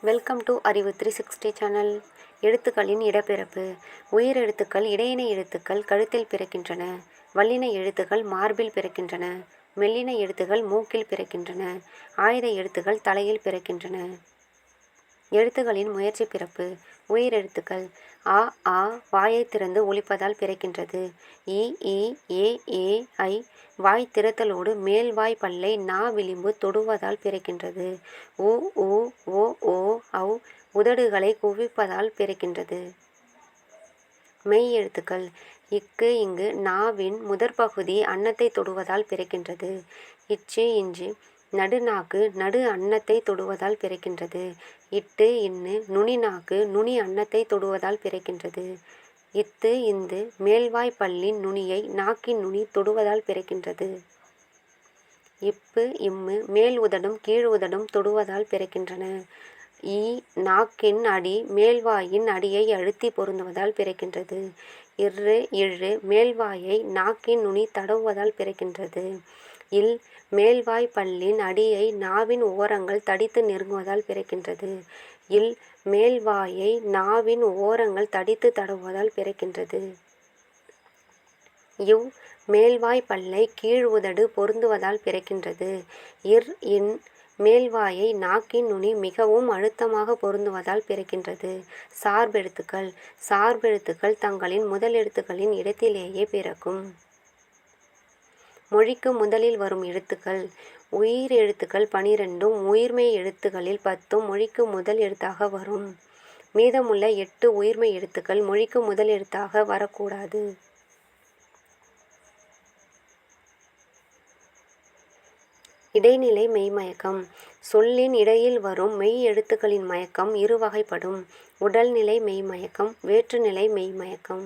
Welcome to அறிவு 360 channel. எழுத்துக்களின் இடப்பிறப்பு. உயிர் எழுத்துக்கள் இடையினை எழுத்துக்கள் கழுத்தில் பிறக்கின்றன. வல்லின எழுத்துக்கள் மார்பில் பிறக்கின்றன. மெல்லின எழுத்துக்கள் மூக்கில் பிறக்கின்றன. ஆயுத எழுத்துக்கள் தலையில் பிறக்கின்றன. எழுத்துக்களின் முயற்சி பிறப்பு. உயிர் எழுத்துக்கள் ஆ ஆ வாயை திறந்து ஒலிப்பதால் பிறக்கின்றது. இ இ ஏ ஏ ஐ வாய் திறத்தலோடு மேல்வாய் பல்லை நா விளிம்பு தொடுவதால் பிறக்கின்றது. உ உ ஓ ஓ ஔ உதடுகளை குவிப்பதால் பிறக்கின்றது. மெய் எழுத்துக்கள் இக்கு இங்கு நாவின் முதற்பகுதி அன்னத்தை தொடுவதால் பிறக்கின்றது. இச்சு இஞ்சு நடுநாக்கு நடு அன்னத்தை தொடுவதால் பிறக்கின்றது. இட்டு இன்னு நுனி நாக்கு நுனி அன்னத்தை தொடுவதால் பிறக்கின்றது. இத்து இந்து மேல்வாய் பல்லின் நுனியை நாக்கின் நுனி தொடுவதால் பிறக்கின்றது. இப்பு இம்மு மேல் உதடும் கீழ் உதடும் தொடுவதால் பிறக்கின்றன. ஈ நாக்கின் அடி மேல்வாயின் அடியை அழுத்தி பொருந்துவதால் பிறக்கின்றது. இர்ரு இழு மேல்வாயை நாக்கின் நுனி தடவுவதால் பிறக்கின்றது. இல் மேல்வாய் பல்லின் அடியை நாவின் ஓரங்கள் தடித்து நெருங்குவதால் பிறக்கின்றது. இல் மேல்வாயை நாவின் ஓரங்கள் தடித்து தடவுவதால் பிறக்கின்றது. இவ் மேல்வாய் பல்லை கீழ் உதடு பொருந்துவதால் பிறக்கின்றது. இர் இன் மேல்வாயை நாக்கின் நுனி மிகவும் அழுத்தமாக பொருந்துவதால் பிறக்கின்றது. சார்பெழுத்துக்கள் சார்பெழுத்துக்கள் தங்களின் முதல் எழுத்துக்களின் இடத்திலேயே பிறக்கும். மொழிக்கு முதலில் வரும் எழுத்துக்கள். உயிர் எழுத்துக்கள் 12 உயிர்மெய் எழுத்துக்களில் 10 மொழிக்கு முதல் எழுத்தாக வரும். மீதமுள்ள 8 உயிர்மெய் எழுத்துக்கள் மொழிக்கு முதல் எழுத்தாக வரக்கூடாது. இடைநிலை மெய்மயக்கம். சொல்லின் இடையில் வரும் மெய் எழுத்துக்களின் மயக்கம் இரு வகைப்படும். உடல்நிலை மெய்மயக்கம் வேற்றுநிலை மெய்மயக்கம்.